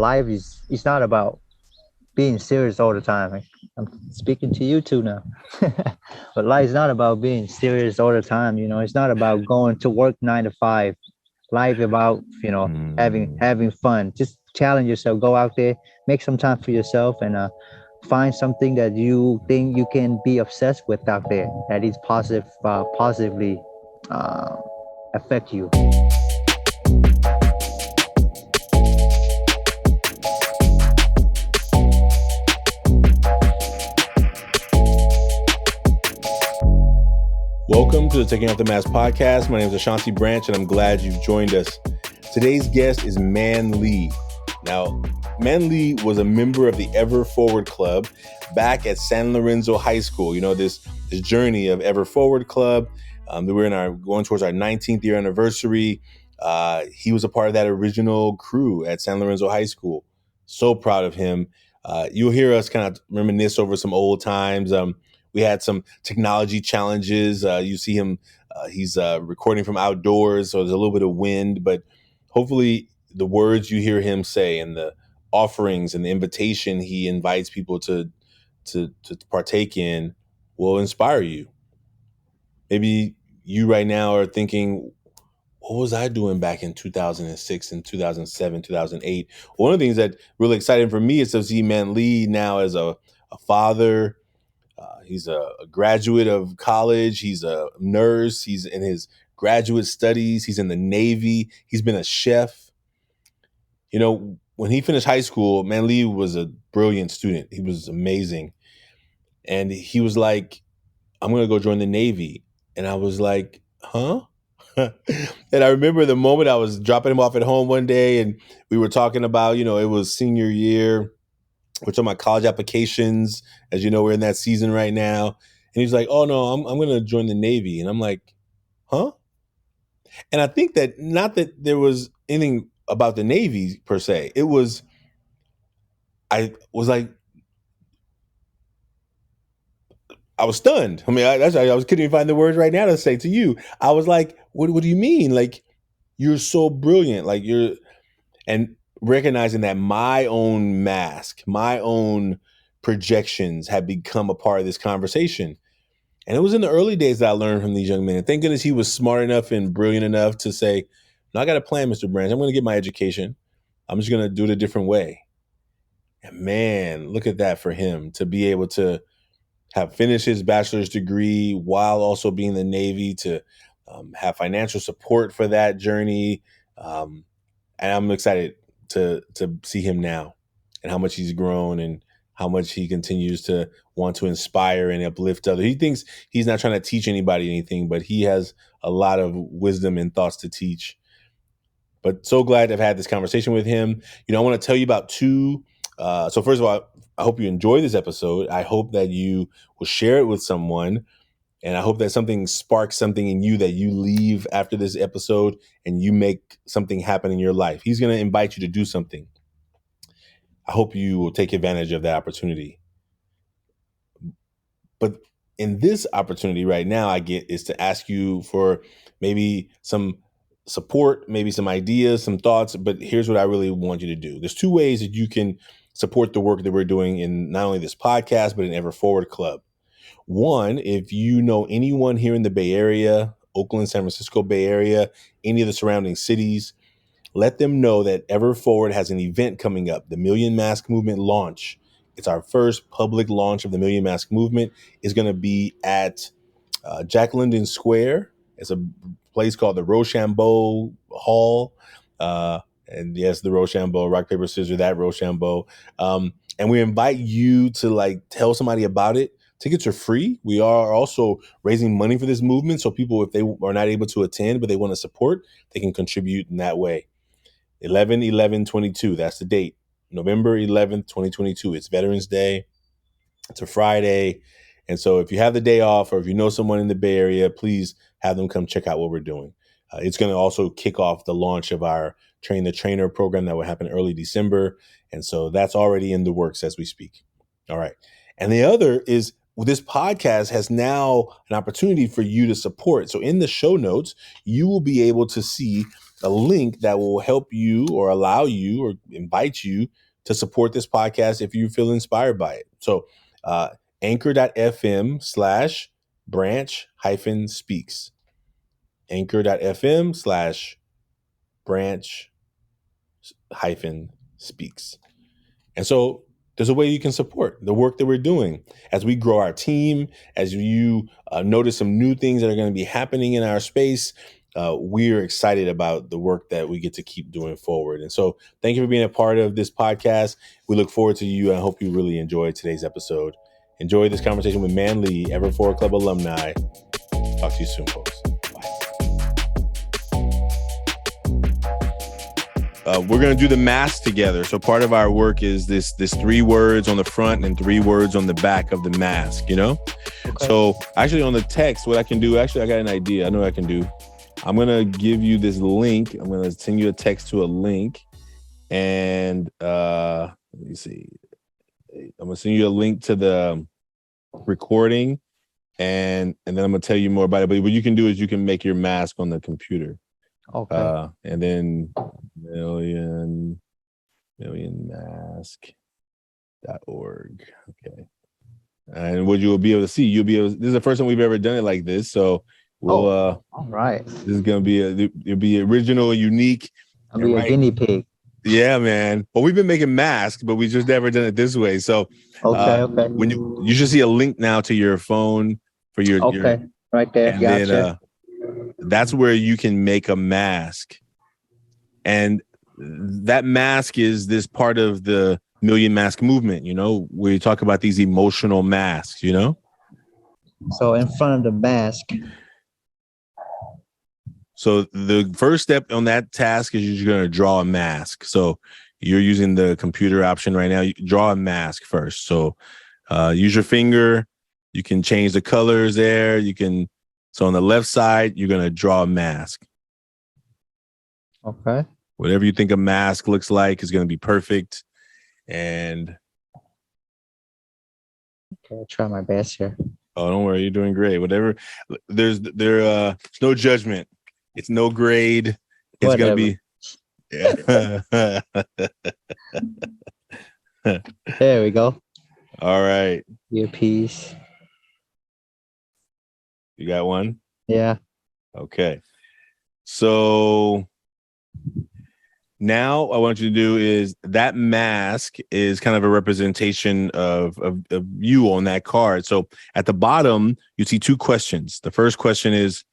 life is it's not about being serious all the time. I'm speaking to you too now. But life is not about being serious all the time. It's not about going to work 9 to 5. Life about Mm. having fun. Just challenge yourself. Go out there, make some time for yourself, and find something that you think you can be obsessed with out there that is positively uh, affect you. Welcome to the Taking Out the Mask podcast. My name is Ashanti Branch, and I'm glad you've joined us. Today's guest is Man Lee. Now, Man Lee was a member of the Ever Forward Club back at San Lorenzo High School. This journey of Ever Forward Club. We're going towards our 19th year anniversary. He was a part of that original crew at San Lorenzo High School. So proud of him. You'll hear us kind of reminisce over some old times. We had some technology challenges. You see him, he's recording from outdoors, so there's a little bit of wind, but hopefully the words you hear him say and the offerings and the invitation he invites people to partake in will inspire you. Maybe you right now are thinking, what was I doing back in 2006 and 2007, 2008? One of the things that really exciting for me is to see Man Lee now as a father. He's a graduate of college. He's a nurse. He's in his graduate studies. He's in the Navy. He's been a chef. When he finished high school, Man Lee was a brilliant student. He was amazing. And he was like, I'm going to go join the Navy. And I was like, huh? And I remember the moment I was dropping him off at home one day and we were talking about, it was senior year. We're talking about college applications. As you know, we're in that season right now. And he's like, oh, no, I'm going to join the Navy. And I'm like, huh? And I think that not that there was anything about the Navy per se. I was like, I was stunned. I mean, I couldn't even find the words right now to say to you. I was like, what do you mean? Like, you're so brilliant. Like and recognizing that my own mask, my own projections had become a part of this conversation. And it was in the early days that I learned from these young men. And thank goodness he was smart enough and brilliant enough to say, no, I got a plan, Mr. Branch. I'm going to get my education. I'm just going to do it a different way. And man, look at that for him to be able to have finished his bachelor's degree while also being in the Navy, to have financial support for that journey. And I'm excited to see him now and how much he's grown and how much he continues to want to inspire and uplift others. He thinks he's not trying to teach anybody anything, but he has a lot of wisdom and thoughts to teach. But so glad to have had this conversation with him. I want to tell you about two. So first of all, I hope you enjoy this episode. I hope that you will share it with someone. And I hope that something sparks something in you that you leave after this episode and you make something happen in your life. He's going to invite you to do something. I hope you will take advantage of that opportunity. But in this opportunity right now, I get is to ask you for maybe some support, maybe some ideas, some thoughts. But here's what I really want you to do. There's two ways that you can support the work that we're doing in not only this podcast, but in Ever Forward Club. One, if you know anyone here in the Bay Area, Oakland, San Francisco Bay Area, any of the surrounding cities, let them know that Ever Forward has an event coming up, the Million Mask Movement launch. It's our first public launch of the Million Mask Movement. It's going to be at Jack London Square. It's a place called the Rochambeau Hall. And yes, the Rochambeau, rock, paper, scissors, that Rochambeau. And we invite you to tell somebody about it. Tickets are free. We are also raising money for this movement. So people, if they are not able to attend, but they want to support, they can contribute in that way. 11/11/22. That's the date. November 11th, 2022. It's Veterans Day. It's a Friday. And so if you have the day off or if you know someone in the Bay Area, please have them come check out what we're doing. It's going to also kick off the launch of our Train the Trainer program that will happen early December. And so that's already in the works as we speak. All right. And the other is this podcast has now an opportunity for you to support. So in the show notes, you will be able to see a link that will help you or allow you or invite you to support this podcast if you feel inspired by it. So anchor.fm/branch-speaks. Anchor.fm/branch-speaks. And so there's a way you can support the work that we're doing as we grow our team, as you notice some new things that are going to be happening in our space. We're excited about the work that we get to keep doing forward. And so thank you for being a part of this podcast. We look forward to you. And I hope you really enjoyed today's episode. Enjoy this conversation with Man Lee, Ever Forward Club alumni. Talk to you soon, folks. We're going to do the mask together. So part of our work is this 3 words on the front and 3 words on the back of the mask, you know? Okay. So actually on the text, what I can do, actually, I got an idea. I know what I can do. I'm going to give you this link. I'm going to send you a text to a link. And let me see. I'm going to send you a link to the recording. And then I'm going to tell you more about it. But what you can do is you can make your mask on the computer. Okay. And then millionmask.org. Okay. And what you'll be able to see, this is the first time we've ever done it like this. So we'll all right. This is gonna be it'll be original, unique. I'll be a guinea pig. Yeah, man. Well, we've been making masks, but we just never done it this way. So okay. When you should see a link now to your phone for your right there. And then that's where you can make a mask. And that mask is this part of the Million Mask movement, you know, where you talk about these emotional masks, you know? So in front of the mask. So the first step on that task is you're going to draw a mask. So you're using the computer option right now. You draw a mask first. So use your finger. You can change the colors there. So on the left side, you're going to draw a mask. Okay. Whatever you think a mask looks like is going to be perfect. And okay, I'll try my best here. Oh, don't worry, you're doing great. Whatever. There's no judgment. It's no grade. It's going to be. Yeah. There we go. All right. Earpiece. You got one? Yeah. Okay. So now what I want you to do is that mask is kind of a representation of you on that card. So at the bottom, you see 2 questions. The first question is,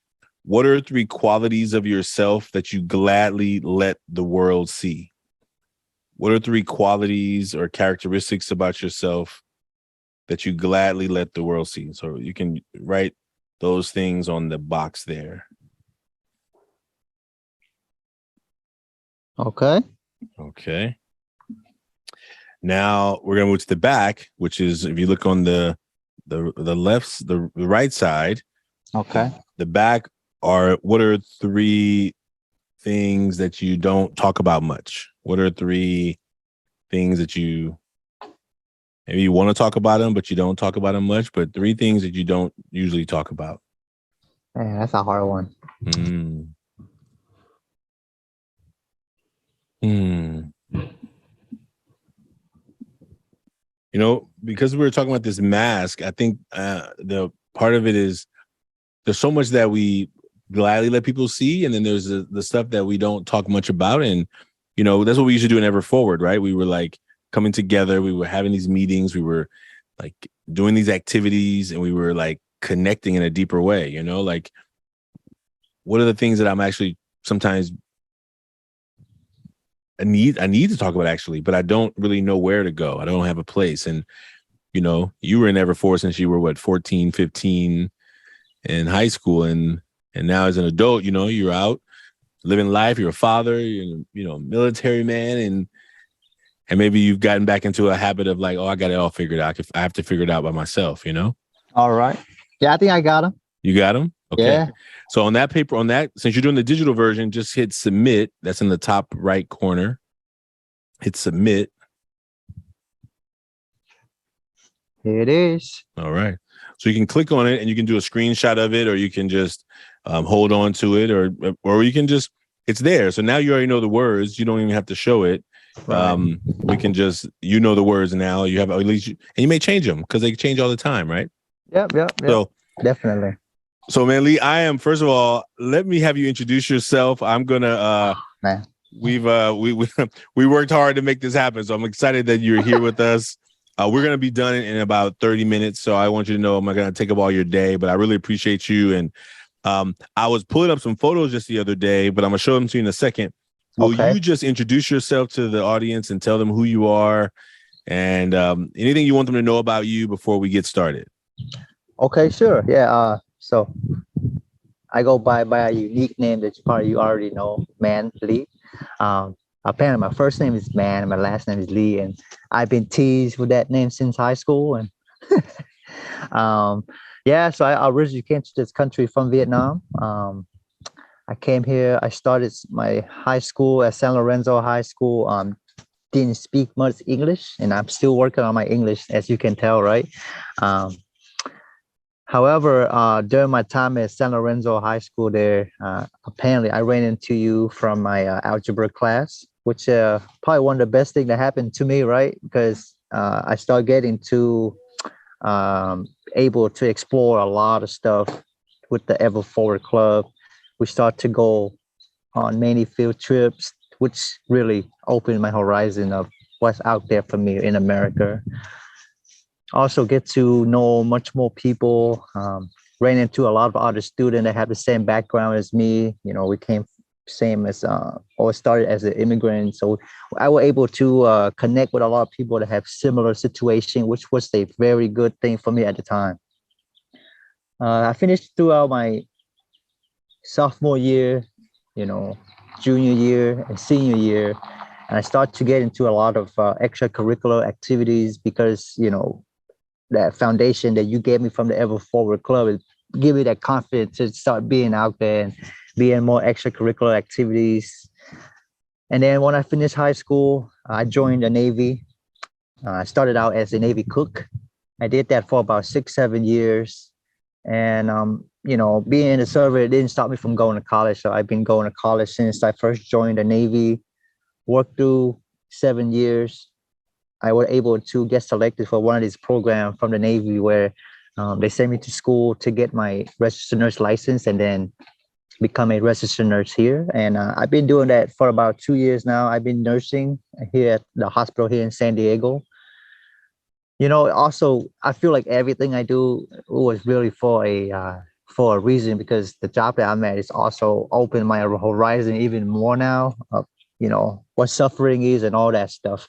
what are 3 qualities of yourself that you gladly let the world see? What are 3 qualities or characteristics about yourself that you gladly let the world see? So you can write those things on the box there. Okay. Now we're gonna move to the back, which is if you look on the right side. Okay. The back what are 3 things that you don't talk about much? What are 3 things that maybe you want to talk about them, but you don't talk about them much, but 3 things that you don't usually talk about? Man, that's a hard one. You know, because we were talking about this mask, I think the part of it is there's so much that we gladly let people see, and then there's the stuff that we don't talk much about. And, you know, that's what we used to do in Ever Forward, right? We were like coming together, we were having these meetings, we were like doing these activities, and we were like connecting in a deeper way, you know, like what are the things that I'm actually sometimes I need to talk about actually, but I don't really know where to go. I don't have a place. And, you know, you were in Ever Forward since you were 14, 15 in high school. And now as an adult, you know, you're out living life, you're a father, you're, you know, military man. And maybe you've gotten back into a habit of like, oh, I got it all figured out. I have to figure it out by myself, you know? All right. Yeah, I think I got them. You got them? Okay. Yeah. So on that paper, since you're doing the digital version, just hit submit. That's in the top right corner. Hit submit. Here it is. All right. So you can click on it and you can do a screenshot of it, or you can just hold on to it, or you can just it's there. So now you already know the words. You don't even have to show it. Right. We can just, the words now. You have at least, and you may change them because they change all the time, right? Yep. So Definitely. So, man, Lee, first of all, let me have you introduce yourself. I'm gonna Man. we we worked hard to make this happen, so I'm excited that you're here with us. We're gonna be done in about 30 minutes, so I want you to know I'm not gonna take up all your day, but I really appreciate you. And I was pulling up some photos just the other day, but I'm gonna show them to you in a second. Will you just introduce yourself to the audience and tell them who you are and anything you want them to know about you before we get started? Okay, sure. Yeah. So I go by a unique name that you already know, Man Lee. Apparently my first name is Man and my last name is Lee, and I've been teased with that name since high school. And yeah, so I originally came to this country from Vietnam. I came here. I started my high school at San Lorenzo High School. Didn't speak much English, and I'm still working on my English, as you can tell, right? Um, However, during my time at San Lorenzo High School there, apparently I ran into you from my algebra class, which probably one of the best things that happened to me, right? Because I started getting able to explore a lot of stuff with the Ever Forward Club. We start to go on many field trips, which really opened my horizon of what's out there for me in America. Also get to know much more people, ran into a lot of other students that have the same background as me. We came same as or started as an immigrant, so I was able to connect with a lot of people that have similar situation, which was a very good thing for me at the time. I finished throughout my sophomore year, junior year and senior year, and I started to get into a lot of extracurricular activities because that foundation that you gave me from the Ever Forward Club is give me that confidence to start being out there and being more extracurricular activities. And then when I finished high school, I joined the Navy. I started out as a Navy cook. I did that for about 6, 7 years. And, being in the service, it didn't stop me from going to college. So I've been going to college since I first joined the Navy, worked through 7 years. I was able to get selected for one of these programs from the Navy where they sent me to school to get my registered nurse license and then become a registered nurse here. And I've been doing that for about 2 years now. I've been nursing here at the hospital here in San Diego. Also, I feel like everything I do was really for a reason, because the job that I'm at is also opened my horizon even more now of, what suffering is and all that stuff.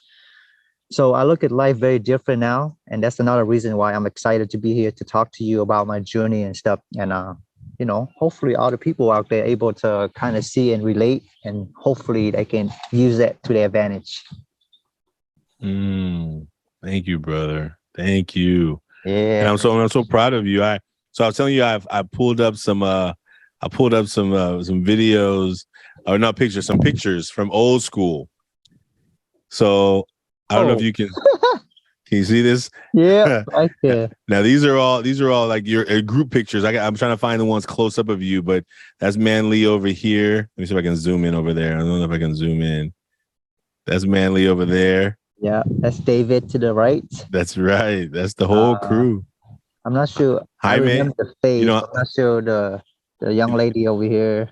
So I look at life very different now. And that's another reason why I'm excited to be here to talk to you about my journey and stuff. And, hopefully other people out there able to kind of see and relate, and hopefully they can use that to their advantage. Thank you, brother. Thank you. Yeah. And I'm so proud of you. I was telling you, I pulled up some videos, or not pictures, some pictures from old school. So I don't know if you can you see this? Yeah, right there. Now these are all like your group pictures. I'm trying to find the ones close up of you, but that's Man Lee over here. Let me see if I can zoom in over there. I don't know if I can zoom in. That's Man Lee over there. Yeah, that's David to the right. That's right. That's the whole crew. I'm not sure. I remember the face. I'm not sure the young lady over here.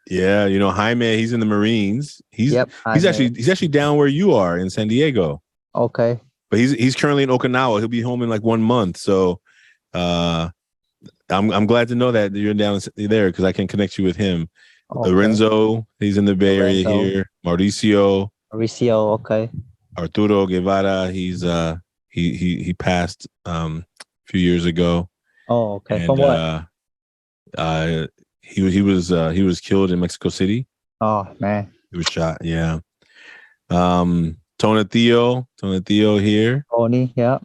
Yeah, Jaime, he's in the Marines. He's actually down where you are in San Diego. Okay. But he's currently in Okinawa. He'll be home in like 1 month. So I'm glad to know that you're down there because I can connect you with him. Okay. Lorenzo, he's in the Bay Area here. Mauricio, okay. Arturo Guevara, he's he passed a few years ago. Oh, okay. And, from what? He was killed in Mexico City. Oh man. He was shot. Yeah. Tonatio here. Tony, yeah.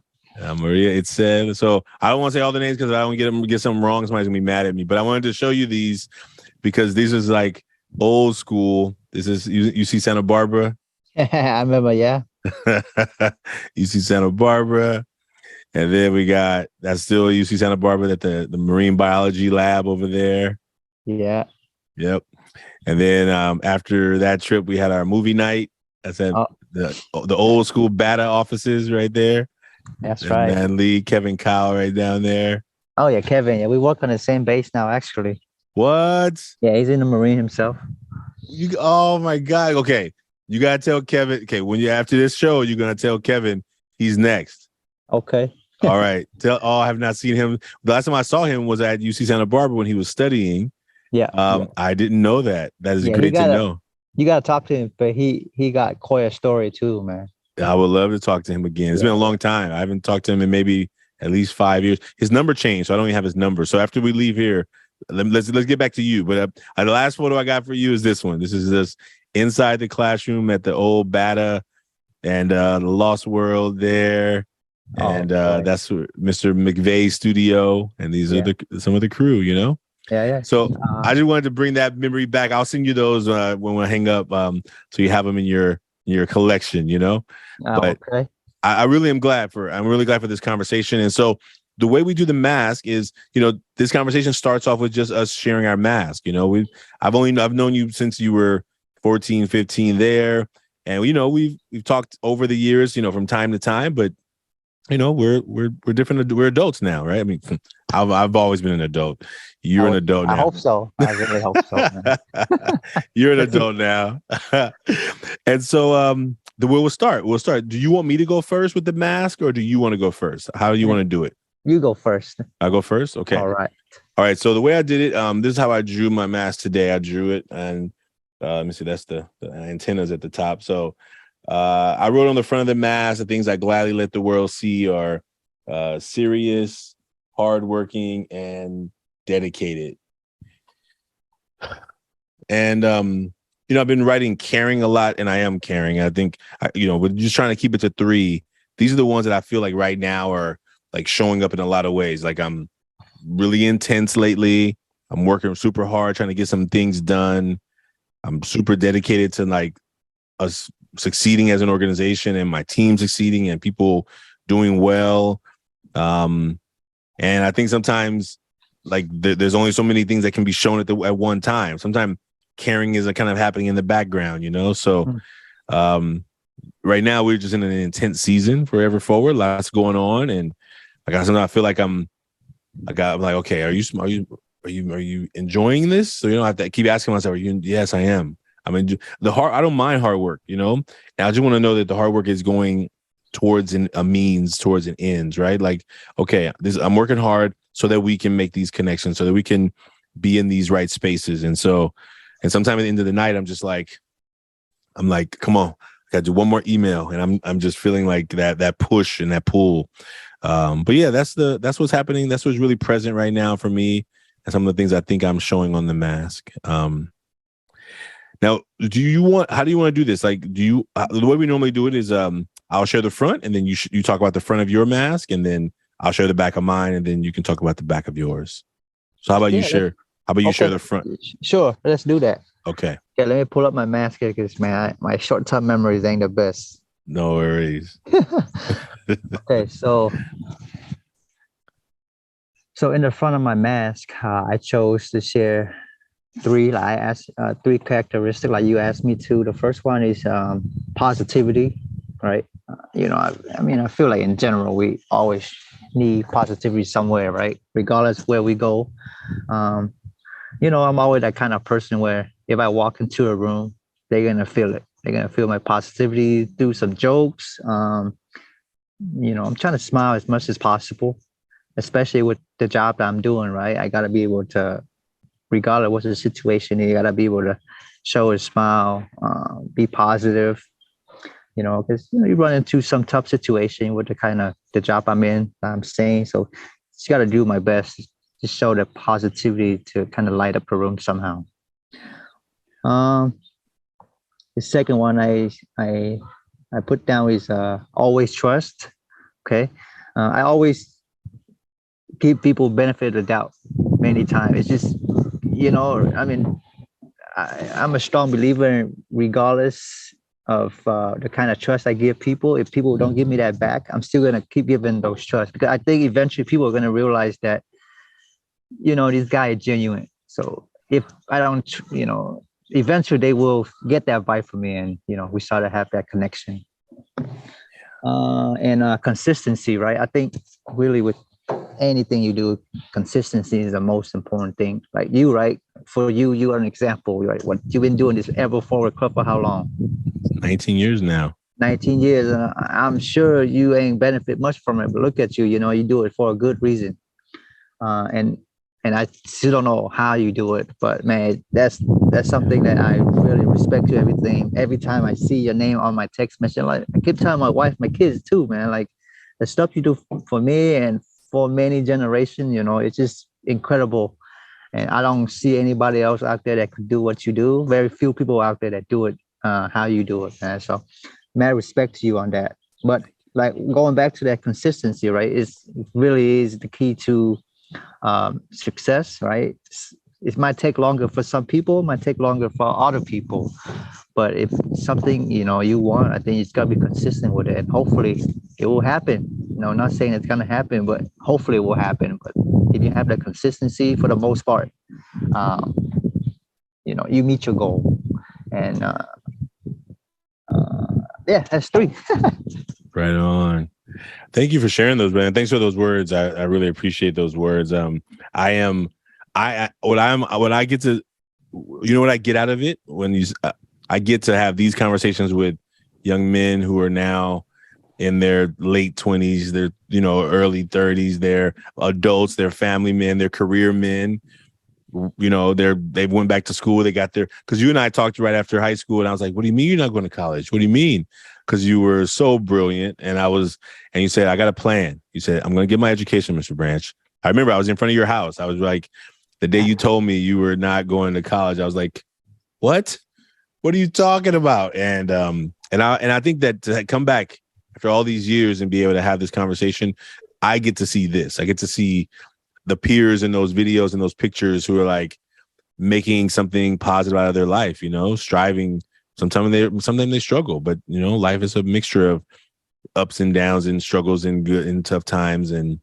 Maria, it said. So I don't want to say all the names because I don't get something wrong. Somebody's gonna be mad at me. But I wanted to show you these because this is like old school. This is you see Santa Barbara. I remember, yeah. You see Santa Barbara, and then we got that's still UC Santa Barbara at the marine biology lab over there. Yeah. Yep. And then after that trip, we had our movie night. That's at Oh, the old school Bata offices right there. that's There's right. Man Lee, Kevin Kyle right down there. Oh yeah, Kevin. Yeah, we work on the same base now, actually. What? Yeah, he's in the Marine himself. Oh my God. Okay. You gotta tell Kevin. Okay, when you after this show, you're gonna tell Kevin he's next. Okay. All right. I have not seen him. The last time I saw him was at UC Santa Barbara when he was studying. Yeah. I didn't know that. That is Yeah, great to know. you gotta talk to him, but he got quite a story too, man. I would love to talk to him again. It's been a long time. I haven't talked to him in maybe at least 5 years. His number changed, so I don't even have his number. So after we leave here, let's get back to you. But the last photo I got for you is this one. This is this inside the classroom at the old Bata and the Lost World there. And that's Mr. McVeigh's studio. And these are some of the crew, you know? Yeah. So I just wanted to bring that memory back. I'll send you those when we hang up so you have them in your collection, you know? But okay. I really am I'm really glad for this conversation. And so the way we do the mask is, you know, this conversation starts off with just us sharing our mask. You know, I've known you since you were 14, 15 there. And, you know, we've talked over the years, you know, from time to time, but you know, we're different. We're adults now, right? I mean, I've always been an adult. You're an adult now. I hope so. I really hope so. You're an adult now. And so the way we'll start. Do you want me to go first with the mask or do you want to go first? How do you want to do it? You go first. I'll go first? Okay. All right. So the way I did it, this is how I drew my mask today. I drew it and let me see, that's the antennas at the top. So I wrote on the front of the mask, the things I gladly let the world see are serious, hardworking, and dedicated. And, you know, I've been writing caring a lot, and I am caring. I think, you know, we're just trying to keep it to 3. These are the ones that I feel like right now are like showing up in a lot of ways. Like I'm really intense lately. I'm working super hard, trying to get some things done. I'm super dedicated to like us succeeding as an organization and my team succeeding and people doing well. And I think sometimes like there's only so many things that can be shown at one time. Sometimes caring is kind of happening in the background, you know? So right now we're just in an intense season for Ever Forward. Lots going on. And I feel like I'm like, okay, are you enjoying this? So, you know, I have to keep asking myself, yes, I am. I mean, I don't mind hard work, you know, and I just want to know that the hard work is going towards a means, towards an ends, right? Like, okay, I'm working hard so that we can make these connections, so that we can be in these right spaces. And sometime at the end of the night, I'm like, come on, I gotta do one more email. And I'm just feeling like that push and that pull. But yeah, that's what's happening. That's what's really present right now for me. And some of the things I think I'm showing on the mask. Now, how do you want to do this? Like, the way we normally do it is, I'll share the front and then you talk about the front of your mask and then I'll share the back of mine and then you can talk about the back of yours. So how about you share the front? Sure. Let's do that. Okay. Yeah. Let me pull up my mask here because my short-term memories ain't the best. No worries. Okay. So in the front of my mask, I chose to share 3. Like I asked 3 characteristics, like you asked me to. The first one is positivity, right? You know, I feel like in general we always need positivity somewhere, right? Regardless where we go. You know, I'm always that kind of person where if I walk into a room, they're gonna feel it. They're gonna feel my positivity. Do some jokes. You know, I'm trying to smile as much as possible, especially with the job that I'm doing, right? I gotta be able to, regardless of what the situation is, you gotta be able to show a smile, be positive, you know, because you run into some tough situation with the job I'm saying. So just gotta do my best to show the positivity to kind of light up a room somehow. The second one I put down is always trust. Okay. I always give people benefit of the doubt many times. It's just, you know, I mean, I'm a strong believer regardless of the kind of trust I give people. If people don't give me that back, I'm still going to keep giving those trust because I think eventually people are going to realize that, you know, this guy is genuine. So if I don't, you know, eventually they will get that vibe from me, and we start to have that connection. And consistency, right? I think really with anything you do, consistency is the most important thing. Like you, right? For you, you are an example, right? What you've been doing this Ever Forward Club for how long? 19 years now. 19 years. I'm sure you ain't benefit much from it, but look at you. You do it for a good reason. And I still don't know how you do it, but man, that's something that I really respect you. Everything. Every time I see your name on my text message, like I keep telling my wife, my kids too, man. Like the stuff you do for me and for many generations, it's just incredible. And I don't see anybody else out there that could do what you do. Very few people out there that do it how you do it, man. So, mad respect to you on that. But like going back to that consistency, right? It really is the key to success, right? It might take longer for some people, it might take longer for other people. But if something you want, I think it's gotta be consistent with it, and hopefully it will happen. Not saying it's gonna happen, but hopefully it will happen. But if you have that consistency, for the most part, um, you meet your goal. And yeah, that's three. Right on. Thank you for sharing those, man. Thanks for those words. I really appreciate those words. What I get to, what I get out of it when I get to have these conversations with young men who are now in their late 20s, their early 30s, they're adults, they're family men, they're career men. They went back to school. They got because you and I talked right after high school, and I was like, "What do you mean you're not going to college? What do you mean?" Because you were so brilliant, and you said, "I got a plan." You said, "I'm going to get my education, Mr. Branch." I remember I was in front of your house. I was like, the day you told me you were not going to college, I was like, "What? What are you talking about?" And I think that to come back after all these years and be able to have this conversation, I get to see this. I get to see the peers in those videos and those pictures who are like making something positive out of their life, striving. Sometimes they struggle, but life is a mixture of ups and downs and struggles and good and tough times. And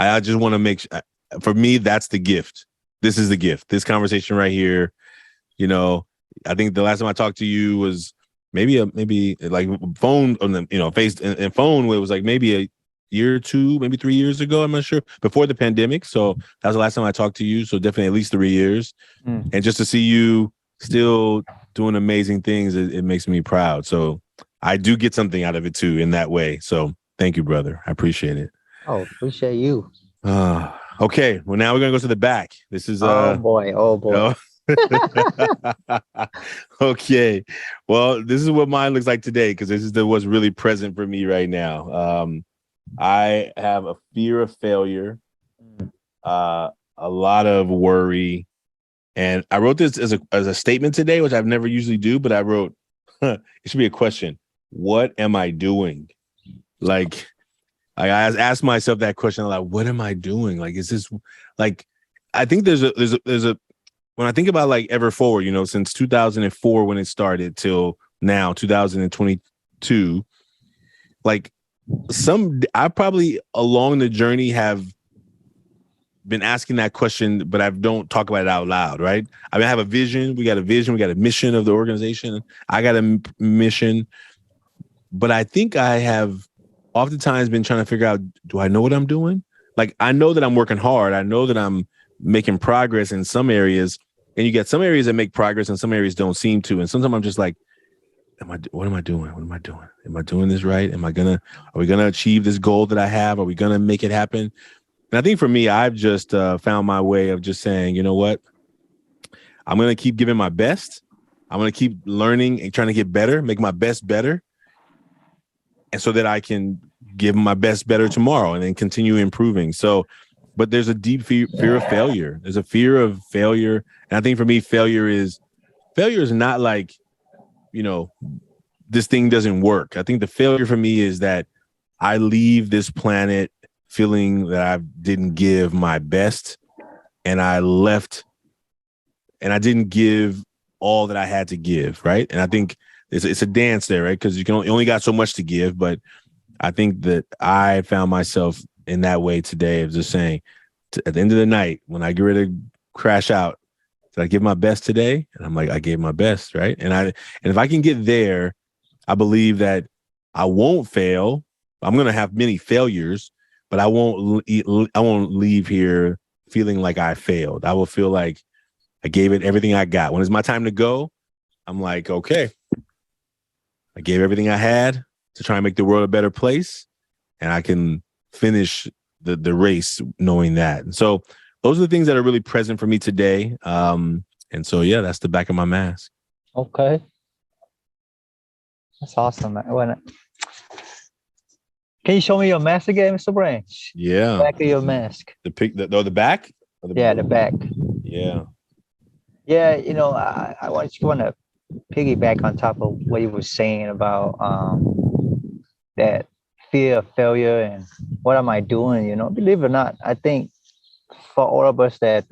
I just want to for me, that's the gift. This is the gift. This conversation right here. I think the last time I talked to you was maybe like phone on the, face and phone. It was like maybe a year or two, maybe 3 years ago. I'm not sure, before the pandemic. So that was the last time I talked to you. So definitely at least 3 years. And just to see you still doing amazing things, it makes me proud. So I do get something out of it too in that way. So thank you, brother. I appreciate it. Oh, appreciate you. Okay. Well, now we're going to go to the back. This is oh boy. Okay. Well, this is what mine looks like today, because this is what's really present for me right now. I have a fear of failure, a lot of worry, and I wrote this as a statement today, which I've never usually do, but I wrote, it should be a question. What am I doing? Like I asked myself that question a lot. What am I doing? Like, is this like? I think there's a when I think about like Ever Forward, since 2004 when it started till now 2022, like. I probably along the journey have been asking that question, but I don't talk about it out loud, right? I mean, I have a vision. We got a vision. We got a mission of the organization. I got a mission. But I think I have oftentimes been trying to figure out, do I know what I'm doing? Like, I know that I'm working hard. I know that I'm making progress in some areas. And you get some areas that make progress and some areas don't seem to. And sometimes I'm just like, what am I doing? What am I doing? Am I doing this right? Are we gonna achieve this goal that I have? Are we gonna make it happen? And I think for me, I've just found my way of just saying, you know what? I'm gonna keep giving my best. I'm gonna keep learning and trying to get better, make my best better, and so that I can give my best better tomorrow and then continue improving. So, but there's a deep fear of failure. There's a fear of failure, and I think for me, failure is not like, this thing doesn't work. I think the failure for me is that I leave this planet feeling that I didn't give my best, and I left and I didn't give all that I had to give, right? And I think it's a dance there, right? Because you only got so much to give. But I think that I found myself in that way today of just saying, at the end of the night, when I get ready to crash out did I give my best today? And I'm like, I gave my best, right? And if I can get there, I believe that I won't fail. I'm going to have many failures, but I won't leave here feeling like I failed. I will feel like I gave it everything I got. When it's my time to go, I'm like, okay, I gave everything I had to try and make the world a better place, and I can finish the race knowing that. And so those are the things that are really present for me today. And so, yeah, that's the back of my mask. Okay. That's awesome, man. Can you show me your mask again, Mr. Branch? Yeah. Back of your mask. The back? Yeah, the back. Yeah. Yeah, I want to piggyback on top of what you were saying about that fear of failure and what am I doing? Believe it or not, I think for all of us that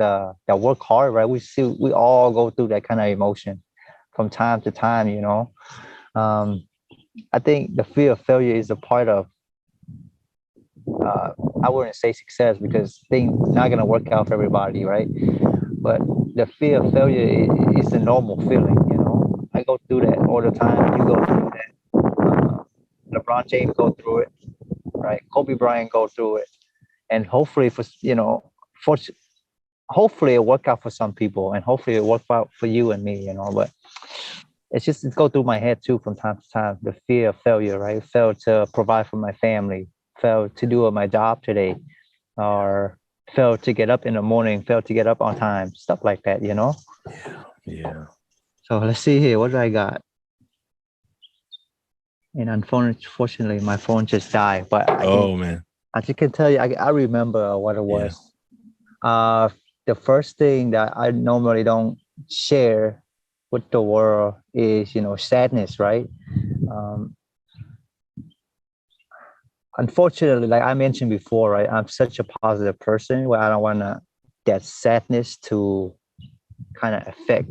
work hard, right? We all go through that kind of emotion from time to time. I think the fear of failure is a part of I wouldn't say success because things not gonna work out for everybody, right? But the fear of failure is a normal feeling. I go through that all the time. You go through that. LeBron James go through it, right? Kobe Bryant go through it, and hopefully for hopefully it work out for some people, and hopefully it work out for you and me. But it's go through my head too from time to time. The fear of failure, right? Fail to provide for my family, fail to do my job today, or fail to get up in the morning, fail to get up on time, stuff like that. Yeah. So let's see here. What do I got? And unfortunately, my phone just died. But man, I just can tell you, I remember what it was. Yeah. The first thing that I normally don't share with the world is, sadness, right? Unfortunately, like I mentioned before, right, I'm such a positive person where I don't want that sadness to kind of affect,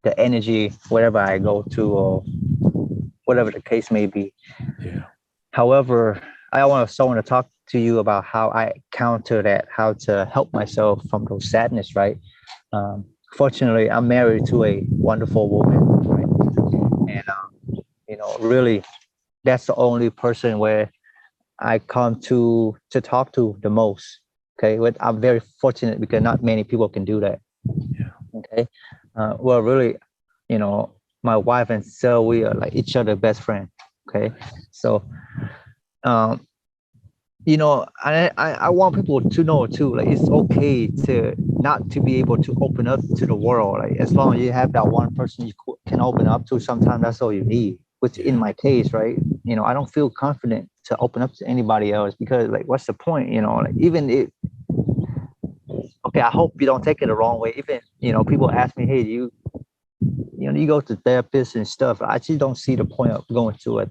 the energy, wherever I go to, or whatever the case may be. Yeah. However, I want to talk to you about how I counter that, how to help myself from those sadness, right? Fortunately, I'm married to a wonderful woman, right? And really, that's the only person where I come to talk to the most. Okay, but I'm very fortunate because not many people can do that. Yeah. Okay, well, really, my wife and so we are like each other best friend. Okay, so I want people to know too, like it's okay to not to be able to open up to the world. Like as long as you have that one person you can open up to, sometimes that's all you need. Which in my case, right, I don't feel confident to open up to anybody else because like, what's the point? Like even if, okay, I hope you don't take it the wrong way. Even, people ask me, hey, you go to therapists and stuff. I actually don't see the point of going to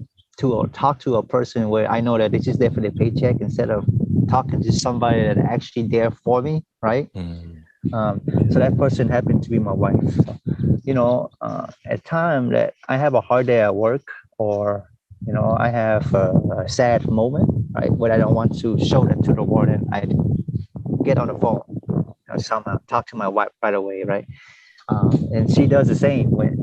talk to a person where I know that they're just there for their paycheck instead of talking to somebody that actually there for me, right? So that person happened to be my wife. At time that I have a hard day at work or, I have a sad moment, right, where I don't want to show that to the world and I get on the phone, somehow talk to my wife right away, right? And she does the same when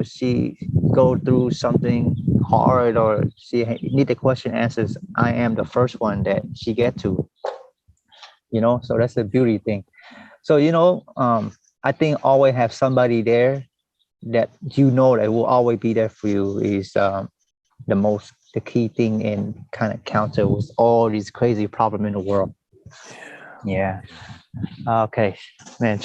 she go through something hard or she need the question answers. I am the first one that she get to, so that's the beauty thing. So I think always have somebody there that that will always be there for you is the key thing in kind of counter with all these crazy problems in the world. Yeah. Okay, man.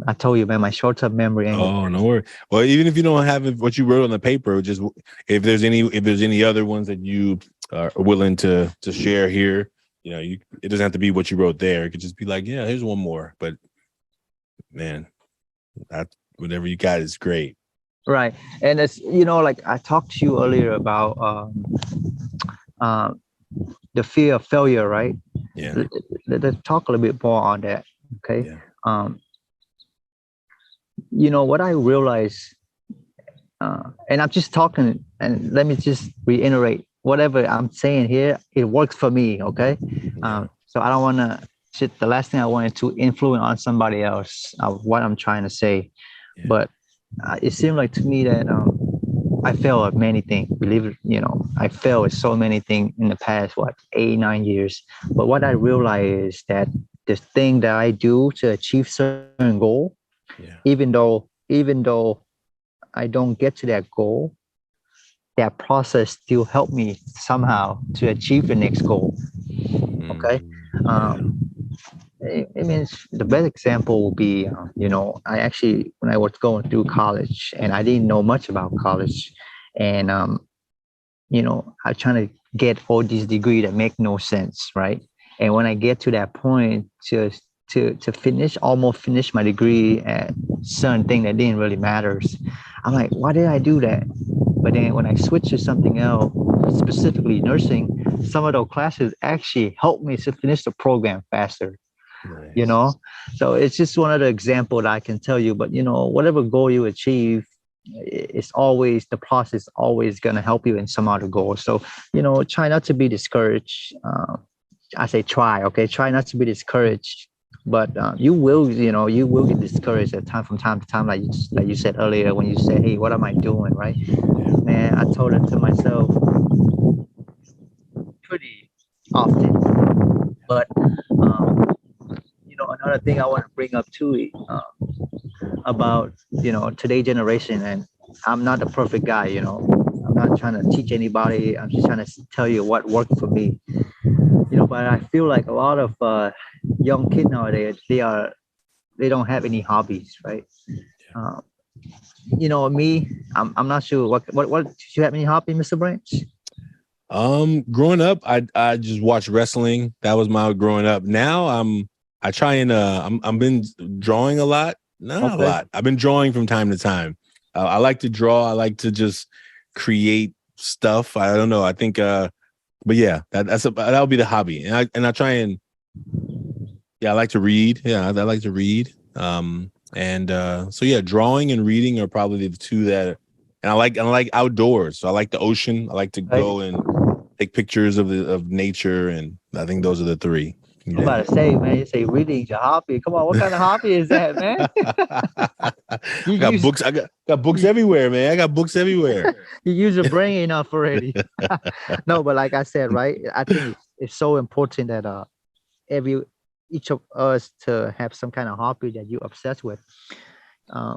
I told you, man, my short-term memory. Oh, no worries. Well, even if you don't have what you wrote on the paper, just if there's any other ones that you are willing to share here, it doesn't have to be what you wrote there. It could just be like, yeah, here's one more. But man, whatever you got is great. Right, and it's like I talked to you earlier about the fear of failure, right? Yeah. Let's talk a little bit more on that. Okay. Yeah. What I realized, and I'm just talking, and let me just reiterate whatever I'm saying here. It works for me. Okay. So I don't want to the last thing I wanted to influence on somebody else, what I'm trying to say. Yeah. But it seemed like to me that I failed at many things. Believe it, I failed at so many things in the past, 8, 9 years. But what I realized is that the thing that I do to achieve certain goal, Yeah. even though I don't get to that goal, that process still help me somehow to achieve the next goal. Okay. Yeah. Um, I mean, the best example will be, I actually, when I was going through college and I didn't know much about college, and I'm trying to get all these degrees that make no sense, right? And when I get to that point to almost finish my degree at certain thing that didn't really matters, I'm like, why did I do that? But then when I switch to something else, specifically nursing, some of those classes actually helped me to finish the program faster. you Nice. know so it's just one of the example that I can tell you. But whatever goal you achieve, it's always the process always going to help you in some other goal. So try not to be discouraged. I say try, okay, try not to be discouraged. But you will get discouraged at time from time to time, like you said earlier, when you say, hey, what am I doing, right? Man, I told it to myself pretty often. But another thing I want to bring up too, about today's generation. And I'm not the perfect guy. I'm not trying to teach anybody. I'm just trying to tell you what worked for me. But I feel like a lot of young kids nowadays, they don't have any hobbies, right? uh, me, I'm not sure what do you have any hobby, Mr. Branch? Growing up, I just watched wrestling. That was my growing up. Now I try and I'm been drawing a lot. Not a Okay. lot. I've been drawing from time to time. I like to draw. I like to just create stuff. I don't know. I think but yeah, that'll be the hobby. And I try and I like to read. Yeah, I like to read. And so yeah, drawing and reading are probably the two that, and I like outdoors. So I like the ocean. I like to Right. go and take pictures of nature, and I think those are the three. I'm Yeah. about to say, man, you say reading's your hobby. Come on, what kind of hobby is that, man? you I got use books. I got books you, everywhere, man. I got books everywhere. you use your brain enough already. No, but like I said, right? I think it's so important that every each of us to have some kind of hobby that you obsessed with. Uh,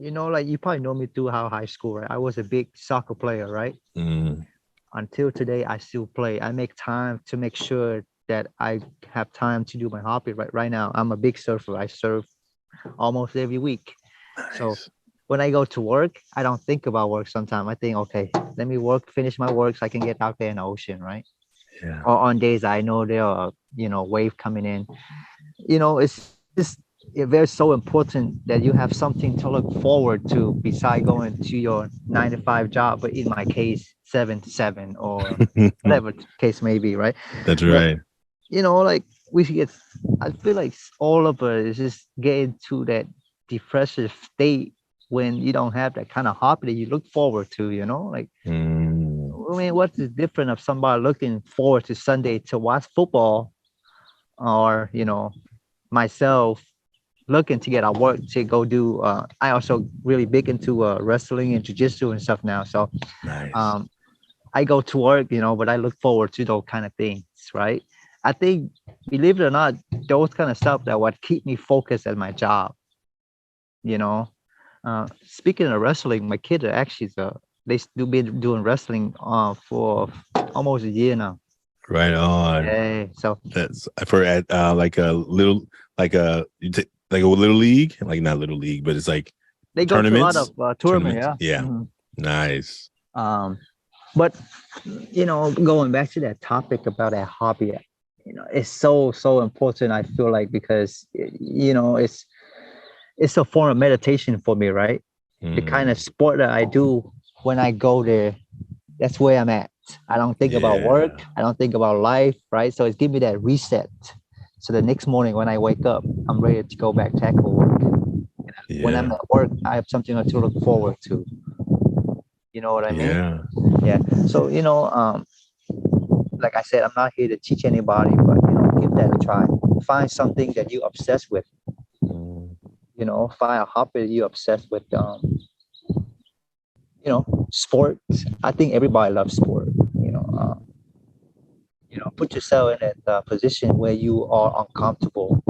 like you probably know me through how high school, right? I was a big soccer player, right? Mm, Until today, I still play. I make time to make sure that I have time to do my hobby. Right now, I'm a big surfer. I surf almost every week. So nice. when I go to work, I don't think about work sometimes. I think, okay, let me finish my work so I can get out there in the ocean, right? Yeah. Or on days I know there are, wave coming in. It's just very so important that you have something to look forward to beside going to your 9 to 5 job, but in my case, 7 to 7 or whatever the case may be, right? That's But right. like we get, I feel like all of us just get into that depressive state when you don't have that kind of hobby that you look forward to, like, Mm, I mean, what's the difference of somebody looking forward to Sunday to watch football, or myself looking to get out work to go do, I also really big into wrestling and jiu-jitsu and stuff now. So nice. um I go to work, but I look forward to those kind of things, right? I think, believe it or not, those kind of stuff that what keep me focused at my job. You know, Speaking of wrestling, my kids are actually they still been doing wrestling for almost a year now. Right on. Yeah, so That's for at like a little like a little league, like not little league, but it's like they go to a lot tournaments. of tournament, Tournaments. yeah. Yeah. Mhm. Nice. Um, but going back to that topic about that hobby, it's so important. I feel like, because it's a form of meditation for me, right? The kind of Mm, sport that I do, when I go there, that's where I'm at. I don't think about work. yeah. I don't think about life, right? So it gives me that reset. So the next morning when I wake up, I'm ready to go back tackle work. When I'm Yeah. at work, I have something to look forward to. You know what I mean? Yeah. Yeah. So like I said, I'm not here to teach anybody, but give that a try. find something that you obsessed with. Find a hobby that you obsessed with. Sports. I think everybody loves sport. Put yourself in that position where you are uncomfortable.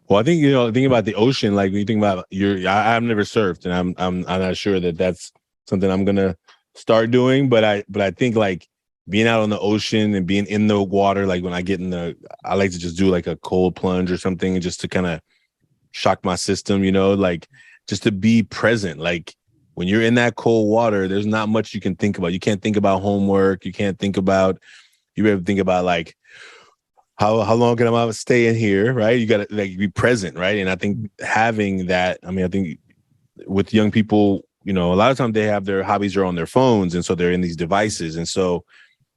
Well, I think think about the ocean. Like when you think about I've never surfed, and I'm not sure that that's something I'm gonna start doing. But I think like being out on the ocean and being in the water, like when I get I like to just do like a cold plunge or something, just to kind of shock my system. Like just to be present. Like when you're in that cold water, there's not much you can think about. You can't think about homework. You can't think about. You ever think about like. How long can I stay in here, right? You got to like be present, right? And I think having that, I think with young people, a lot of times they have their hobbies are on their phones, and so they're in these devices, and so,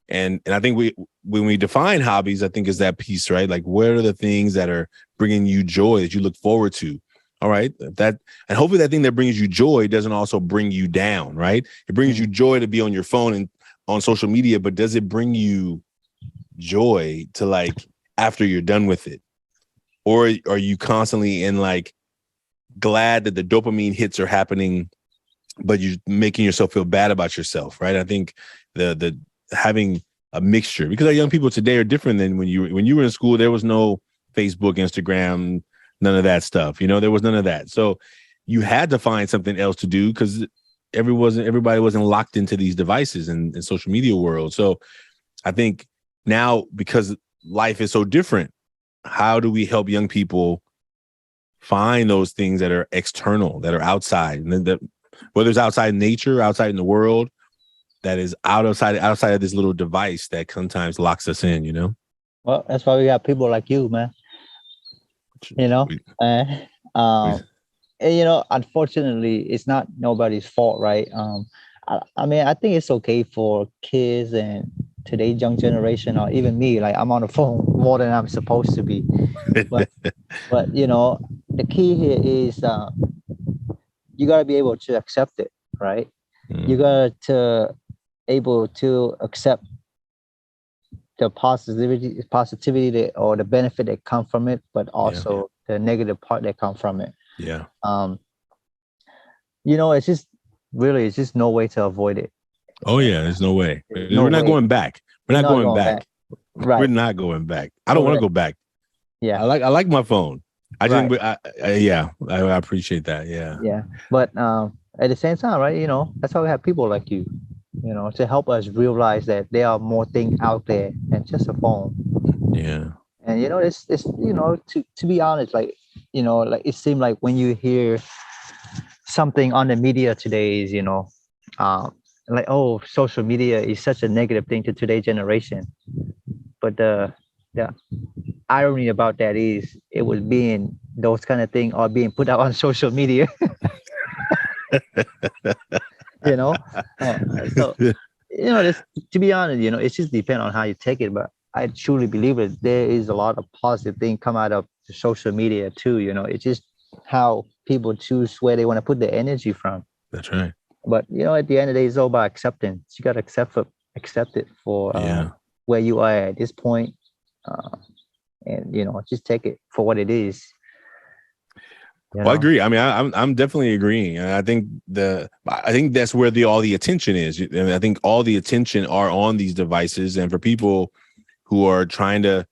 and I think when we define hobbies, I think is that piece, right? Like, what are the things that are bringing you joy that you look forward to? All right, and hopefully that thing that brings you joy doesn't also bring you down, right? It brings you joy to be on your phone and on social media, but does it bring you joy to like after you're done with it? Or are you constantly in like glad that the dopamine hits are happening, but you're making yourself feel bad about yourself, right? I think the having a mixture, because our young people today are different than when you were in school. There was no Facebook, Instagram, none of that stuff. There was none of that. So you had to find something else to do because everybody wasn't locked into these devices and social media world. So I think now, because life is so different, how do we help young people find those things that are external, that are outside, and that whether it's outside nature, outside in the world, that is outside of this little device that sometimes locks us in. Well, that's why we got people like you, man. And unfortunately, it's not nobody's fault, right? I think it's okay for kids and today's young generation, or even me, like I'm on the phone more than I'm supposed to be. But the key here is you gotta be able to accept it, right? You gotta able to accept the positivity or the benefit that come from it, but also the negative part that come from it. Yeah. It's just no way to avoid it. Oh yeah, there's no way. We're not going back. We're not going back. Right. We're not going back. I don't want to go back. Yeah. I like my phone. I appreciate that. Yeah. Yeah. But at the same time, right, that's why we have people like you, to help us realize that there are more things out there than just a phone. Yeah. And it's to be honest, like, like it seemed like when you hear something on the media today is, like, oh, social media is such a negative thing to today's generation. But the irony about that is it was being those kind of things are being put out on social media. So to be honest, it just depends on how you take it. But I truly believe that there is a lot of positive things come out of the social media too. It's just how people choose where they want to put their energy from. That's right. But at the end of the day, it's all about acceptance. You got to accept it for where you are at this point, and just take it for what it is. Well, I agree. I mean, I'm definitely agreeing, and I think that's where all the attention is. And I think all the attention are on these devices, and for people who are trying to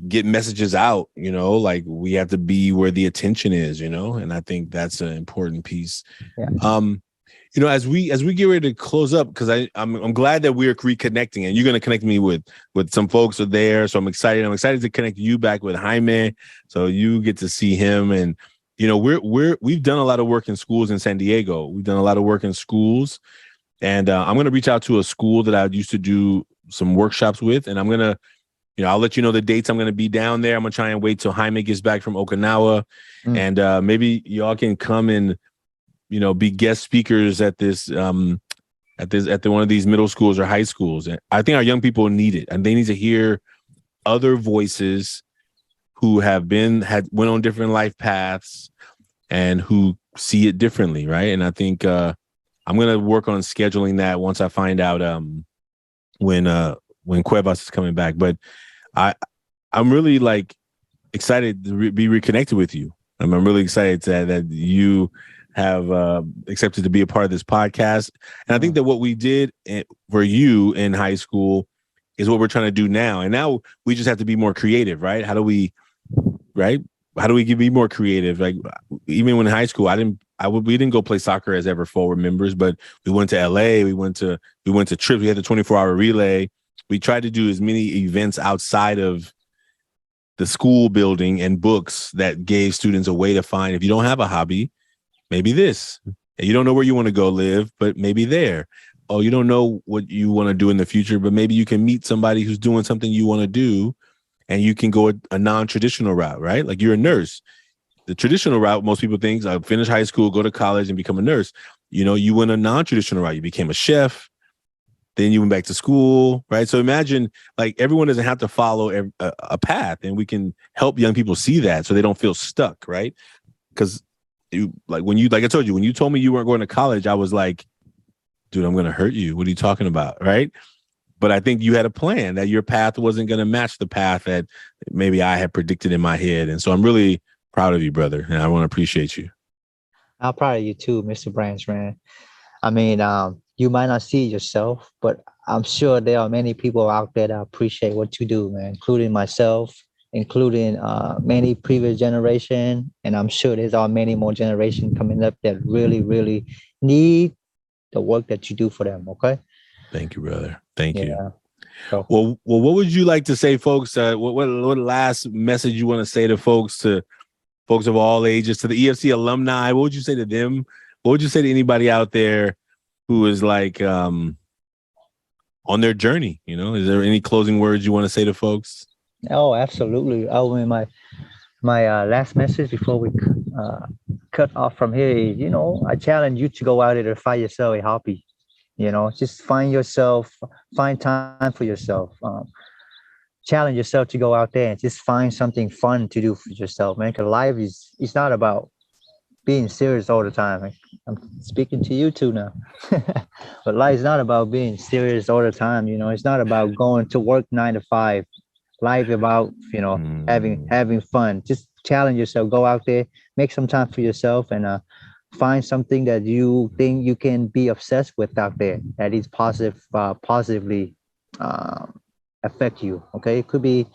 get messages out, like we have to be where the attention is, and I think that's an important piece. Yeah. As we get ready to close up, because I'm glad that we're reconnecting, and you're going to connect me with some folks are there, so I'm excited. I'm excited to connect you back with Jaime, so you get to see him. And we've done a lot of work in schools in San Diego. We've done a lot of work in schools, and I'm going to reach out to a school that I used to do some workshops with, and I'm going to, I'll let you know the dates I'm going to be down there. I'm going to try and wait till Jaime gets back from Okinawa, and maybe y'all can come and be guest speakers at this at one of these middle schools or high schools. And I think our young people need it, and they need to hear other voices who went on different life paths and who see it differently, right? And I think I'm going to work on scheduling that once I find out when when Cuevas is coming back. But I'm really like excited to be reconnected with you. I'm really excited that you have accepted to be a part of this podcast. And I think that what we did for you in high school is what we're trying to do now. And now we just have to be more creative, right? How do we be more creative? Like even when in high school, we didn't go play soccer as ever forward members, but we went to LA, we went to trips, we had the 24-hour relay. We tried to do as many events outside of the school building and books that gave students a way to find, if you don't have a hobby, maybe this. And you don't know where you want to go live, but maybe there. Oh, you don't know what you want to do in the future, but maybe you can meet somebody who's doing something you want to do, and you can go a non-traditional route, right? Like you're a nurse. The traditional route, most people think, I'll finish high school, go to college, and become a nurse. You went a non-traditional route. You became a chef. Then you went back to school, right? So imagine, like, everyone doesn't have to follow a path, and we can help young people see that so they don't feel stuck, right? Because like I told you, when you told me you weren't going to college, I was like, dude, I'm going to hurt you. What are you talking about, right? But I think you had a plan, that your path wasn't going to match the path that maybe I had predicted in my head. And so I'm really proud of you, brother, and I want to appreciate you. I'm proud of you too, Mr. Branch, man. I mean, you might not see it yourself, but I'm sure there are many people out there that appreciate what you do, man, including myself, including many previous generation. And I'm sure there's many more generations coming up that really, really need the work that you do for them. Okay. Thank you, brother. Thank you. So, well, what would you like to say, folks? What last message you want to say to folks of all ages, to the EFC alumni? What would you say to them? What would you say to anybody out there who is like on their journey? Is there any closing words you want to say to folks? Oh, absolutely. I mean, my last message before we cut off from here is, I challenge you to go out there to find yourself a hobby. Just find time for yourself. Challenge yourself to go out there and just find something fun to do for yourself, man. Because life it's not about being serious all the time. I'm speaking to you too now. But life is not about being serious all the time. It's not about going to work 9 to 5. Life about, having fun. Just challenge yourself. Go out there, make some time for yourself, and find something that you think you can be obsessed with out there that is positively affect you. Okay, it could be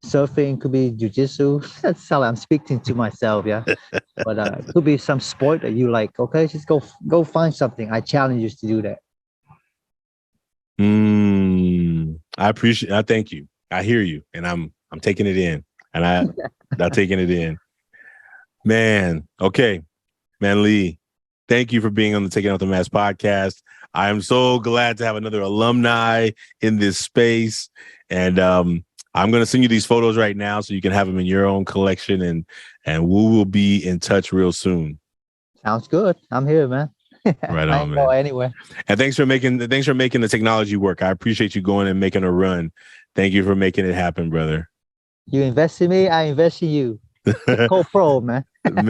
surfing, could be jujitsu. That's how I'm speaking to myself, yeah. But it could be some sport that you like. Okay, just go find something. I challenge you to do that. I thank you. I hear you, and I'm taking it in, and I'm taking it in. Man, okay, man, Lee, thank you for being on the Taking Off the Mask podcast. I am so glad to have another alumni in this space, and I'm going to send you these photos right now so you can have them in your own collection, and we will be in touch real soon. Sounds good. I'm here, man. Right on, man. Anyway. And thanks for making the technology work. I appreciate you going and making a run. Thank you for making it happen, brother. You invest in me, I invest in you. Co-pro, man. Man,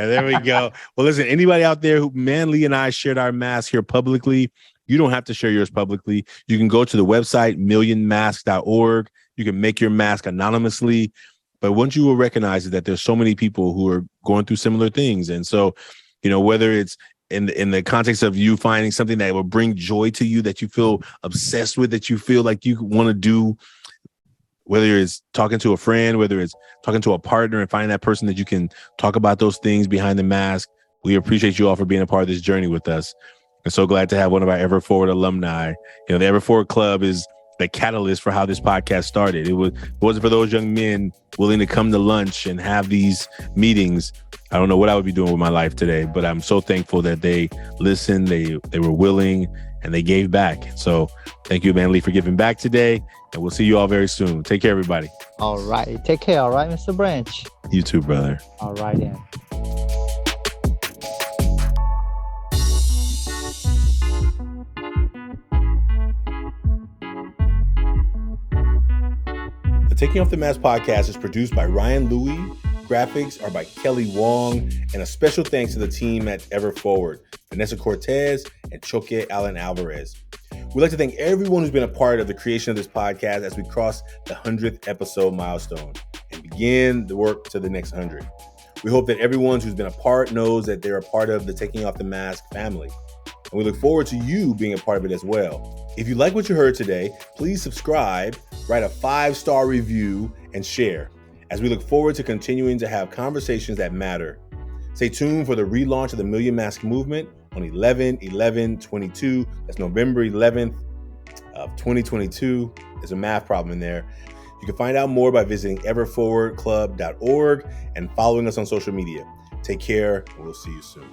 there we go. Well, listen, anybody out there who, Man, Lee and I shared our mask here publicly. You don't have to share yours publicly. You can go to the website, millionmask.org. You can make your mask anonymously. But what you will recognize is that there's so many people who are going through similar things. And so, whether it's in the context of you finding something that will bring joy to you, that you feel obsessed with, that you feel like you want to do, whether it's talking to a friend, whether it's talking to a partner and finding that person that you can talk about those things behind the mask. We appreciate you all for being a part of this journey with us. I'm so glad to have one of our Ever Forward alumni. The Ever Forward Club is the catalyst for how this podcast started. It wasn't for those young men willing to come to lunch and have these meetings, I don't know what I would be doing with my life today, but I'm so thankful that they listened, they were willing, and they gave back. So thank you, Man Lee, for giving back today, and we'll see you all very soon. Take care, everybody. All right. Take care. All right, Mr. Branch. You too, brother. All right, then. The Taking Off the Mask podcast is produced by Ryan Louie. Graphics are by Kelly Wong, and a special thanks to the team at Ever Forward, Vanessa Cortez and Choque Allen Alvarez. We'd like to thank everyone who's been a part of the creation of this podcast as we cross the 100th episode milestone and begin the work to the next 100. We hope that everyone who's been a part knows that they're a part of the Taking Off the Mask family. And we look forward to you being a part of it as well. If you like what you heard today, please subscribe, write a 5-star review, and share, as we look forward to continuing to have conversations that matter. Stay tuned for the relaunch of the Million Mask Movement on 11/11/22. That's November 11th of 2022. There's a math problem in there. You can find out more by visiting everforwardclub.org and following us on social media. Take care, and we'll see you soon.